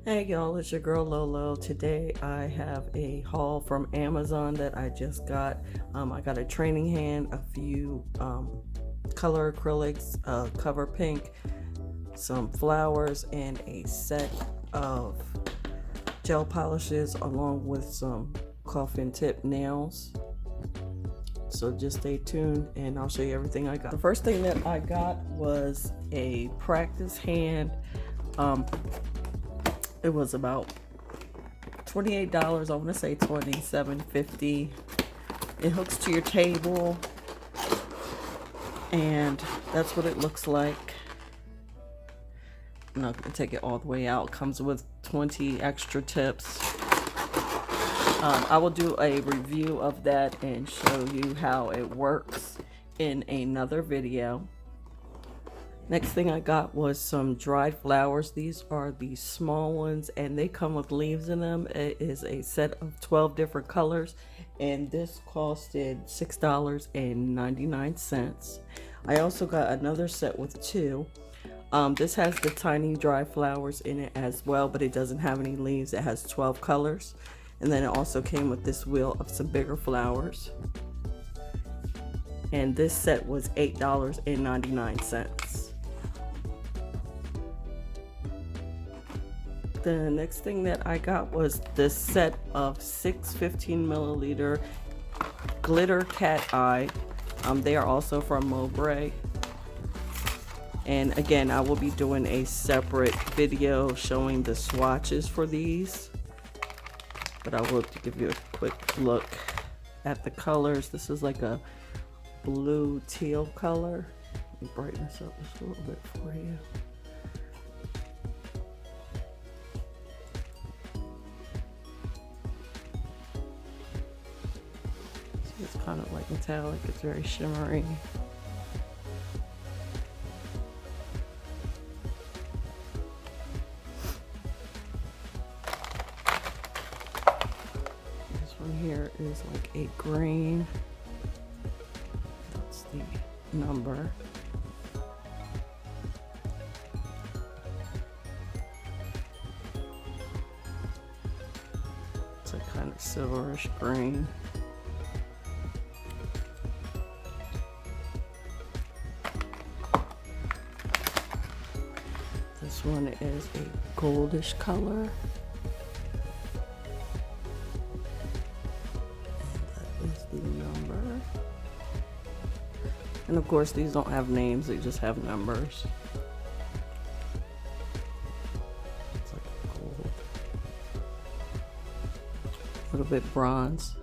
Hey y'all, it's your girl Lolo. Today I have a haul from Amazon that I just got. I got a training hand, a few color acrylics, cover pink, some flowers, and a set of gel polishes along with some Coffin tip nails. So just stay tuned and I'll show you everything I got. The first thing that I got was a practice hand. It was about $28. I want to say $27.50. It hooks to your table, and that's what it looks like. I'm not going to take it all the way out. It comes with 20 extra tips. I will do a review of that and show you how it works in another video. Next thing I got was some dried flowers. These are the small ones and they come with leaves in them. It is a set of 12 different colors and this costed $6.99. I also got another set with two. This has the tiny dry flowers in it as well, but it doesn't have any leaves. It has 12 colors. And then it also came with this wheel of some bigger flowers. And this set was $8.99. The next thing that I got was this set of 6 15-milliliter glitter cat eye. They are also from Mobray. And again, I will be doing a separate video showing the swatches for these. But I will give you a quick look at the colors. This is like a blue teal color. Let me brighten this up just a little bit for you. See, it's kind of like metallic. It's very shimmery. Here is like a green. That's the number. It's a kind of silverish green. This one is a goldish color. The number, and of course these don't have names, they just have numbers. It's like gold, a little bit bronze.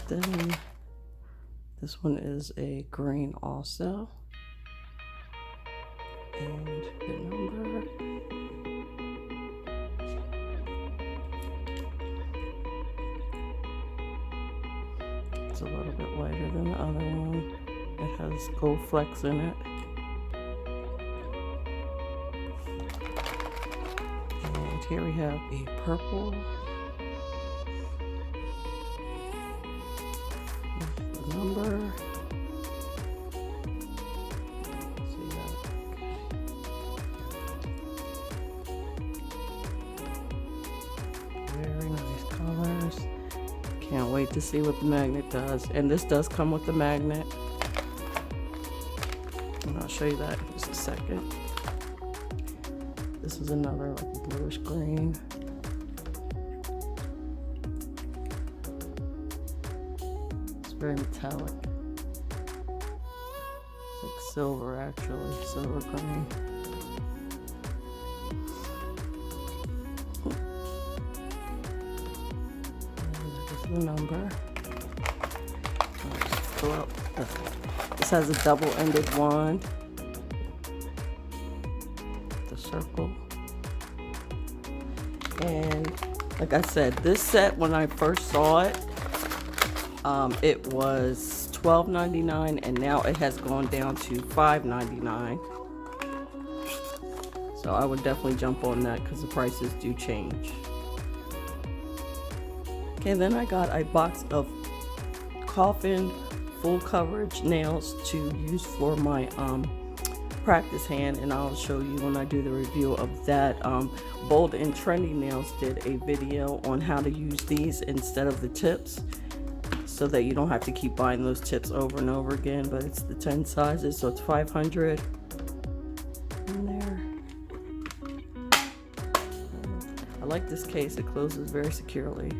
Then this one is a green also, and the number. It's a little bit lighter than the other one. It has gold flecks in it. And here we have a purple. Here's the number. See that? Very nice colors. Can't wait to see what the magnet does. And this does come with the magnet. And I'll show you that in just a second. This is another like bluish green. It's very metallic. It's like silver actually, silver green. The number. This has a double-ended wand. The circle. And like I said, this set when I first saw it, it was $12.99 and now it has gone down to $5.99. So I would definitely jump on that because the prices do change. Okay, then I got a box of Coffin full coverage nails to use for my practice hand, and I'll show you when I do the review of that. Bold and Trendy Nails did a video on how to use these instead of the tips, so that you don't have to keep buying those tips over and over again. But it's the 10 sizes, so it's 500 in there. I like this case, it closes very securely.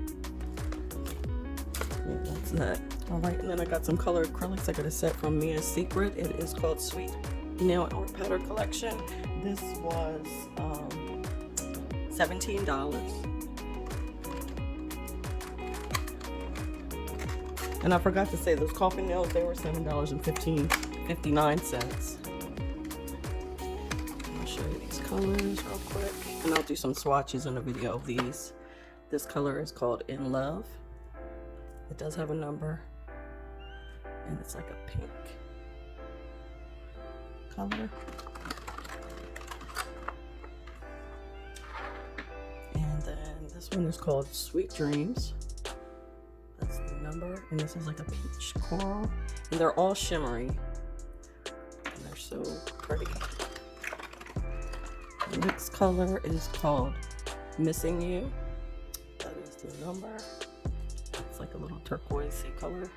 Yeah, that's that. Alright, and then I got some color acrylics. I got a set from Mia's Secret. It is called Sweet Nail Art Powder Collection. This was $17. And I forgot to say, those Coffin nails, they were $7.59. I'll show you these colors real quick, and I'll do some swatches in a video of these. This color is called In Love. It does have a number, and it's like a pink color. And then this one is called Sweet Dreams. That's the number, and this is like a peach coral, and they're all shimmery, and they're so pretty. The next color is called Missing You. That is the number. It's like a little turquoise color.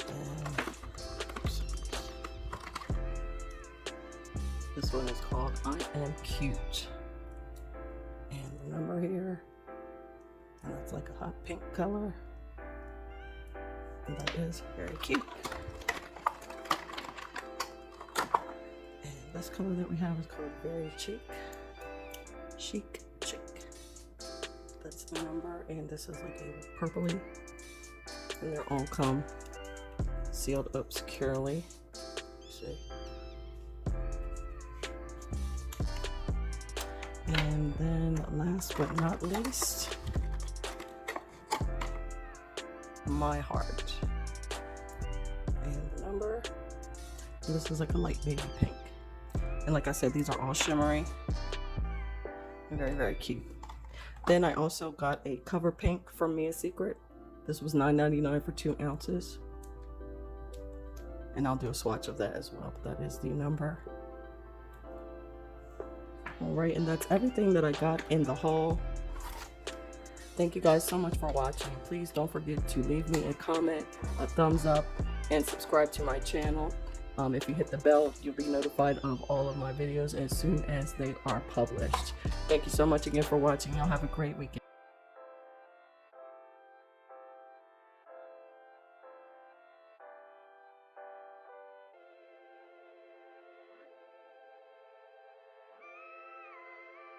And this one is called I Am Cute. And the number here, and that's like a hot pink color. And that is very cute. And this color that we have is called Very Chic. Chic. That's the number, and this is like a purpley, and they're all come sealed up securely. See? And then last but not least, My Heart, and the number, and this is like a light baby pink, and like I said, these are all shimmery and very, very cute. Then I also got a cover pink from Mia's Secret. This was $9.99 for 2 ounces. And I'll do a swatch of that as well. But that is the number. Alright, and that's everything that I got in the haul. Thank you guys so much for watching. Please don't forget to leave me a comment, a thumbs up, and subscribe to my channel. If you hit the bell, you'll be notified of all of my videos as soon as they are published. Thank you so much again for watching. Y'all have a great weekend.